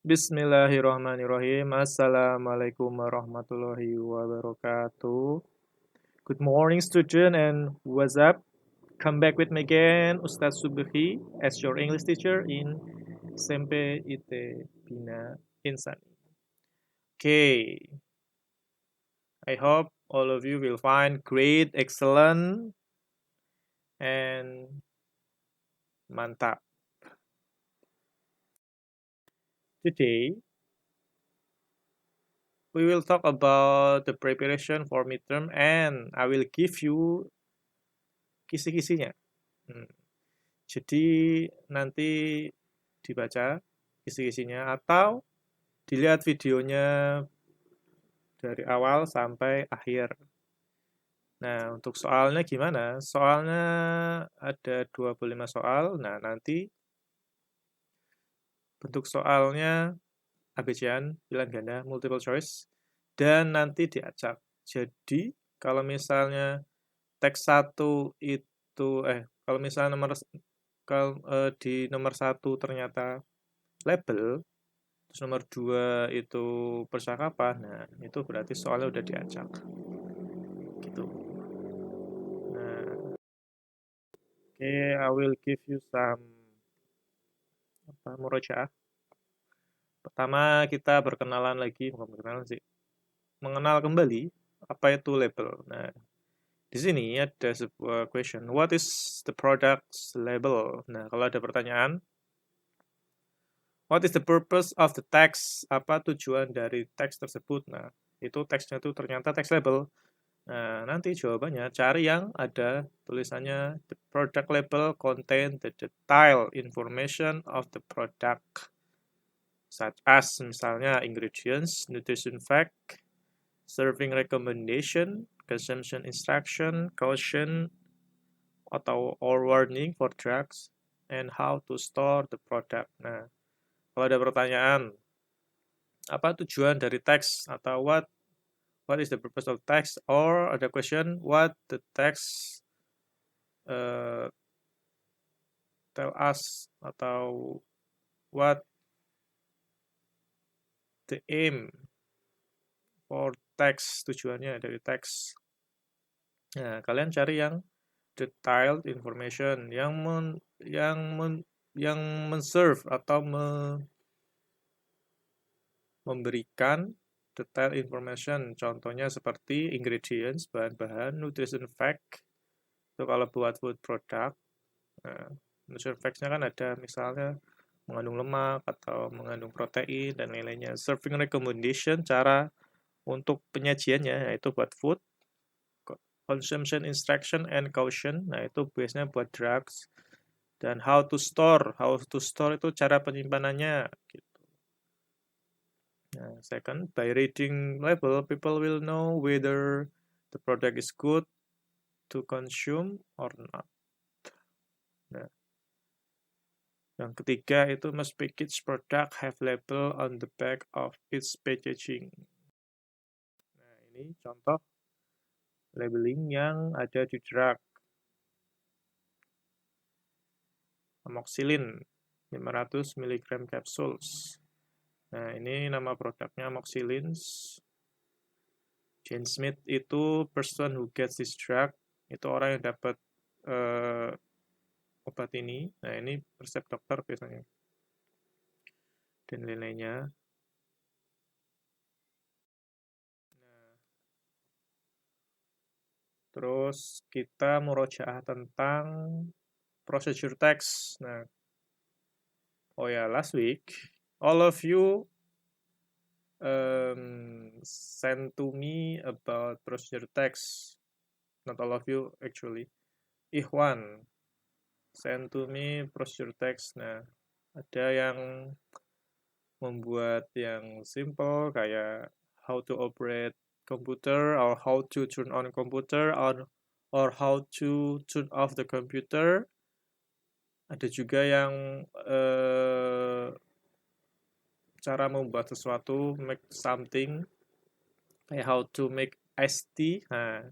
Bismillahirrahmanirrahim. Assalamualaikum warahmatullahi wabarakatuh. Good morning, student, and what's up? Come back with me again, Ustaz Subhi, as your English teacher in SMP IT Bina Insan. Okay, I hope all of you will find great, excellent, and mantap. Today, we will talk about the preparation for midterm, and I will give you kisi-kisinya. Jadi nanti dibaca kisi-kisinya atau dilihat videonya dari awal sampai akhir. Nah, untuk soalnya gimana? Soalnya ada 25 soal. Nah, nanti bentuk soalnya ABC-an, pilihan ganda, multiple choice, dan nanti diacak. Jadi, kalau misalnya teks 1 itu, kalau misalnya di nomor 1 ternyata label, terus nomor 2 itu percakapan, nah itu berarti soalnya udah diacak. Gitu. Nah, I will give you some murojaah. Pertama kita berkenalan lagi, bukan berkenalan sih. Mengenal kembali apa itu label. Nah, di sini ada sebuah question, what is the product's label? Nah, kalau ada pertanyaan, what is the purpose of the text? Apa tujuan dari teks tersebut? Nah, itu teksnya itu ternyata teks label. Nah, nanti jawabannya cari yang ada tulisannya the product label contain the detailed information of the product such as misalnya ingredients, nutrition fact, serving recommendation, consumption instruction, caution atau or warning for drugs, and how to store the product. Nah, kalau ada pertanyaan, apa tujuan dari teks atau what is the purpose of text, or ada question what the text tell us atau what the aim for text, tujuannya dari teks. Nah, kalian cari yang detailed information yang men-serve atau memberikan detail information. Contohnya seperti ingredients, bahan-bahan, nutrition fact, itu kalau buat food product. Nah, nutrition facts-nya kan ada misalnya mengandung lemak atau mengandung protein dan lain-lainnya. Serving recommendation, cara untuk penyajiannya, yaitu buat food. Consumption instruction and caution, nah itu biasanya buat drugs. Dan how to store itu cara penyimpanannya. Gitu. Nah, second, by reading label, people will know whether the product is good to consume or not. Nah, yang ketiga itu must package product have label on the back of its packaging. Nah, ini contoh labeling yang ada di drug. Amoxicillin 500 mg capsules. Nah, ini nama produknya Amoxicillin. Jane Smith itu person who gets this drug, itu orang yang dapat obat ini. Nah, ini resep dokter biasanya. Dan lain-lainnya. Nah, terus kita murojaah tentang procedure text. Nah, last week, all of you sent to me about procedure text. Not all of you, actually. Ikhwan sent to me procedure text. Nah, ada yang membuat yang simple kayak how to operate computer or how to turn on computer or how to turn off the computer. Ada juga yang cara membuat sesuatu, make something, kayak how to make iced tea, nah,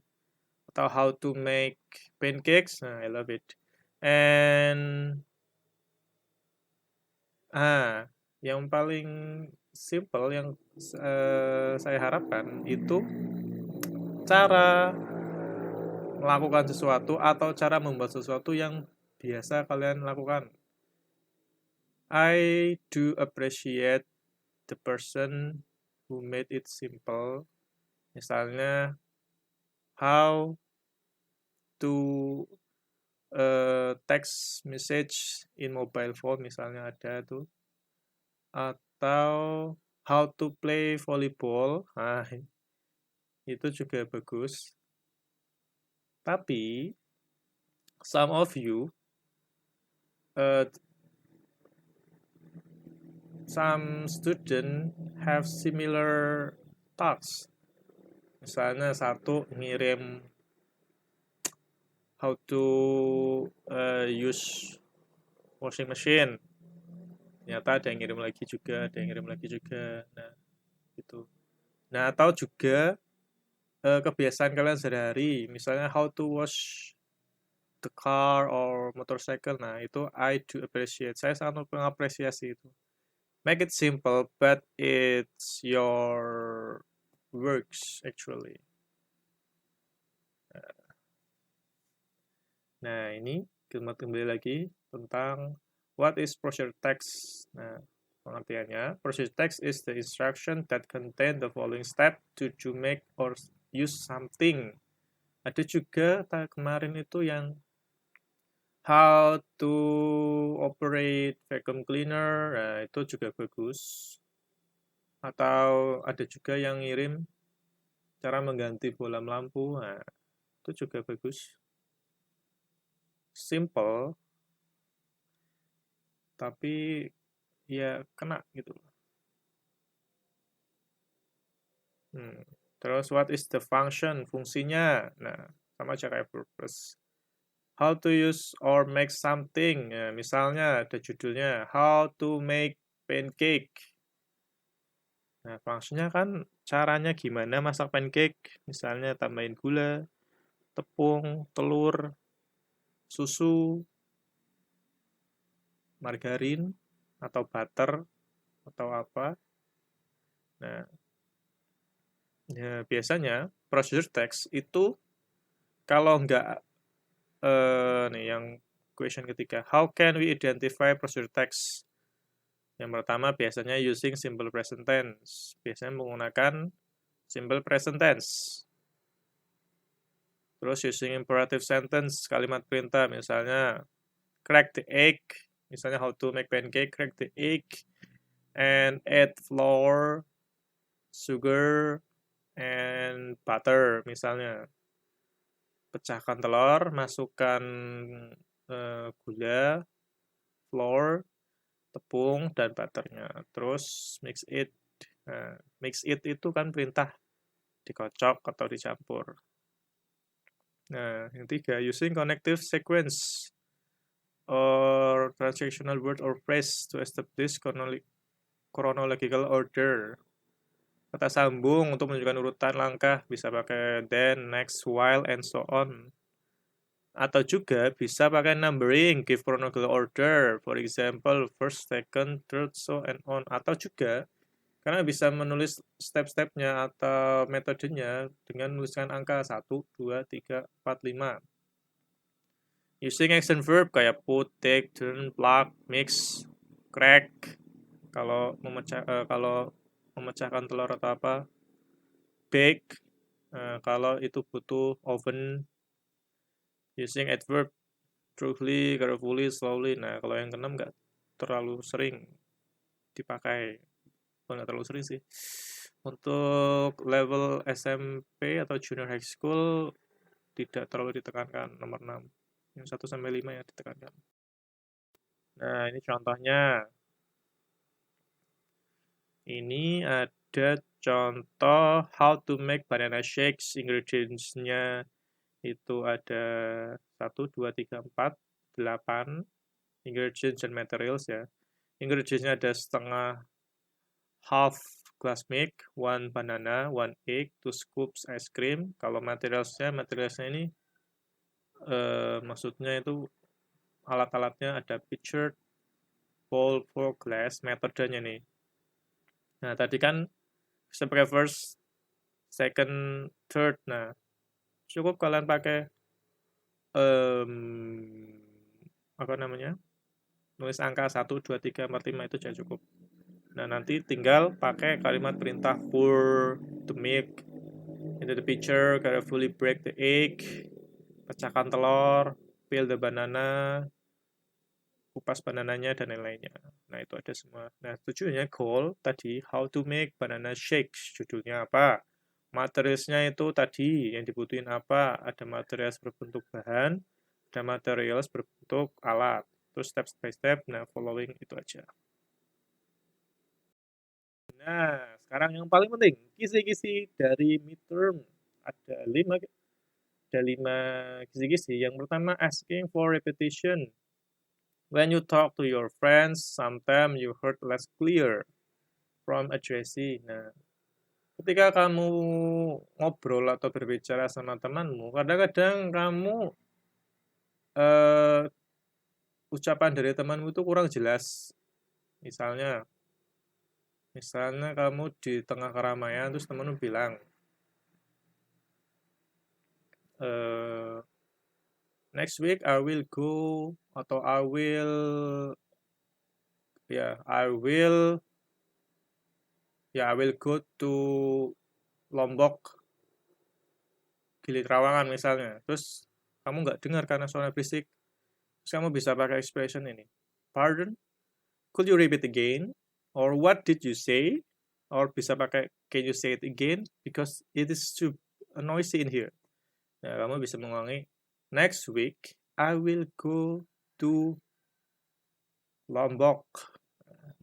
atau how to make pancakes. Nah, I love it. And Yang paling simple yang saya harapkan itu cara melakukan sesuatu atau cara membuat sesuatu yang biasa kalian lakukan. I do appreciate the person who made it simple. Misalnya, how to text message in mobile phone, misalnya ada tuh. Atau how to play volleyball. Nah, itu juga bagus. Tapi, some of you, some student have similar tasks. Misalnya satu ngirim how to use washing machine. Ternyata ada yang ngirim lagi juga, ada yang ngirim lagi juga. Nah, gitu. Nah, atau juga kebiasaan kalian sehari-hari, misalnya how to wash the car or motorcycle. Nah, itu I do appreciate. Saya sangat mengapresiasi itu. Make it simple, but it's your works actually. Nah, ini kembali lagi tentang what is procedure text. Nah, pengertiannya, procedure text is the instruction that contain the following step to make or use something. Ada juga kemarin itu yang how to operate vacuum cleaner, nah itu juga bagus. Atau ada juga yang ngirim cara mengganti bola lampu, nah itu juga bagus. Simple, tapi ya kena gitu. Terus what is the function, fungsinya? Nah, sama aja kayak purpose. How to use or make something. Nah, misalnya ada judulnya how to make pancake. Nah, fungsinya kan caranya gimana masak pancake. Misalnya tambahin gula, tepung, telur, susu, margarin, atau butter, atau apa. Nah, ya biasanya procedure text itu kalau nggak nih yang question ketiga, how can we identify procedure text? Yang pertama biasanya using simple present tense. Biasanya menggunakan simple present tense. Terus using imperative sentence, kalimat perintah, misalnya crack the egg, misalnya how to make pancake, crack the egg, and add flour, sugar, and butter, misalnya. Pecahkan telur, masukkan gula, flour, tepung, dan butternya. Terus mix it. Nah, mix it itu kan perintah dikocok atau dicampur. Nah, yang tiga, using connective sequence or transactional word or phrase to establish chronological order. Kata sambung untuk menunjukkan urutan langkah, bisa pakai then, next, while, and so on. Atau juga bisa pakai numbering, give chronological order, for example, first, second, third, so and on. Atau juga karena bisa menulis step-stepnya atau metodenya dengan menuliskan angka 1, 2, 3, 4, 5. Using action verb kayak put, take, turn, plug, mix, crack. Kalau memecahkan telur atau apa. Bake, kalau itu butuh oven. Using adverb, truly, carefully, slowly. Nah, kalau yang keenam nggak terlalu sering dipakai. Nggak terlalu sering sih. Untuk level SMP atau junior high school tidak terlalu ditekankan nomor 6. Yang 1 sampai 5 ya ditekankan. Nah, ini contohnya. Ini ada contoh how to make banana shakes. Ingredients-nya itu ada 1, 2, 3, 4, 8. Ingredients and materials ya. Ingredients-nya ada setengah half glass milk, 1 banana, 1 egg, 2 scoops ice cream. Kalau materialsnya ini maksudnya itu alat-alatnya ada pitcher, goal progress metodenya nih. Nah, tadi kan bisa pakai first, second, third. Nah, cukup kalian pakai apa namanya? Nulis angka 1, 2, 3, 4, 5 itu sudah cukup. Nah, nanti tinggal pakai kalimat perintah pour to make into the pitcher, carefully break the egg, pecahkan telur, peel the banana, kupas banananya, dan lain-lainnya. Nah, itu ada semua. Nah, tujuannya goal tadi, how to make banana shakes. Judulnya apa? Materialsnya itu tadi, yang dibutuhin apa? Ada material berbentuk bahan, ada material berbentuk alat. Terus step by step, nah following itu aja. Nah, sekarang yang paling penting, kisi-kisi dari midterm. Ada 5 kisi-kisi. Yang pertama, asking for repetition. When you talk to your friends, sometimes you heard less clear from addressing. Nah, ketika kamu ngobrol atau berbicara sama temanmu, kadang-kadang kamu ucapan dari temanmu itu kurang jelas. Misalnya kamu di tengah keramaian terus temanmu bilang, next week I will go atau I will go to Lombok, Gili Trawangan misalnya. Terus kamu nggak dengar karena suara berisik. Terus kamu bisa pakai expression ini. Pardon? Could you repeat again? Or what did you say? Or bisa pakai can you say it again? Because it is too noisy in here. Nah, kamu bisa mengulangi. Next week, I will go to Lombok.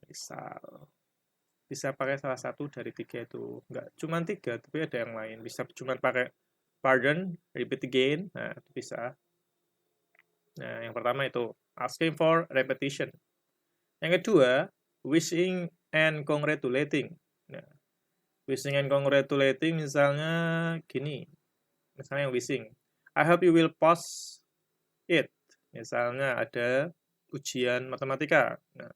Bisa pakai salah satu dari 3 itu. Nggak cuma 3, tapi ada yang lain. Bisa cuma pakai pardon, repeat again. Nah, itu bisa. Nah, yang pertama itu asking for repetition. Yang kedua, wishing and congratulating. Nah, wishing and congratulating misalnya gini. Misalnya yang wishing, I hope you will pass it. Misalnya ada ujian matematika. Nah,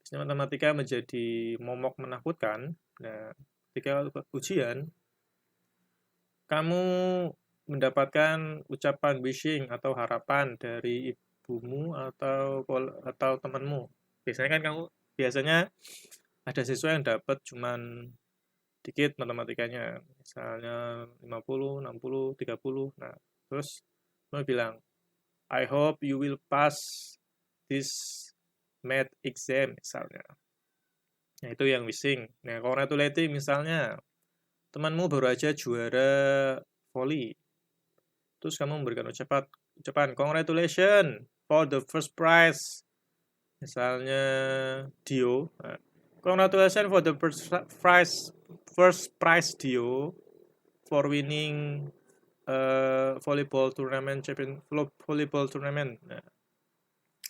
ujian matematika menjadi momok menakutkan. Nah, ketika ujian, kamu mendapatkan ucapan wishing atau harapan dari ibumu atau temanmu. Biasanya ada siswa yang dapat cuman dikit matematikanya, misalnya 50, 60, 30. Nah, terus kamu bilang, I hope you will pass this math exam misalnya. Nah, itu yang wishing. Nah, congratulating misalnya temanmu baru aja juara volley. Terus kamu memberikan ucapan congratulations for the first prize. Misalnya Dio. Nah, congratulations for the first prize Dio for winning volleyball tournament. Nah,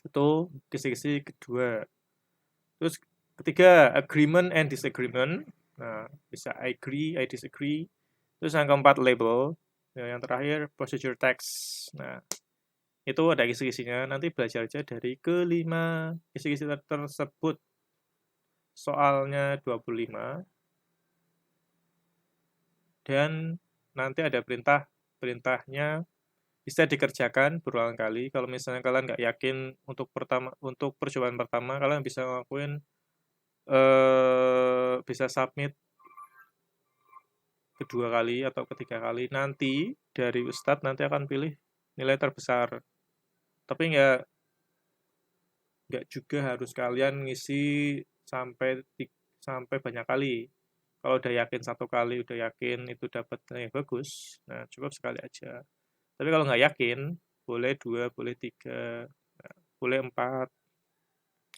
itu kisi-kisi kedua. Terus ketiga, agreement and disagreement. Nah, bisa I agree, I disagree. Terus yang keempat, label. Nah, yang terakhir, procedure text. Nah, itu ada kisi-kisinya. Nanti belajar aja dari kelima kisi-kisi tersebut. Soalnya 25. Dan nanti ada perintahnya bisa dikerjakan berulang kali. Kalau misalnya kalian nggak yakin untuk percobaan pertama, kalian bisa ngelakuin bisa submit kedua kali atau ketiga kali. Nanti dari Ustadz nanti akan pilih nilai terbesar. Tapi nggak juga harus kalian ngisi sampai banyak kali. Kalau udah yakin 1 kali, udah yakin itu dapat nilai bagus, nah cukup sekali aja. Tapi kalau nggak yakin, boleh 2, boleh 3, nah, boleh 4.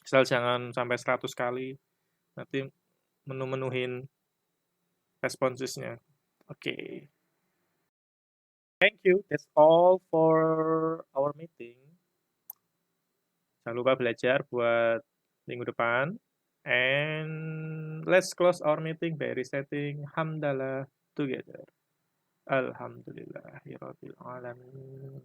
Asal jangan sampai 100 kali. Nanti menuhin responsesnya. Oke. Thank you. That's all for our meeting. Jangan lupa belajar buat minggu depan. And let's close our meeting by reciting Hamdalah together. Alhamdulillahirabbil alamin.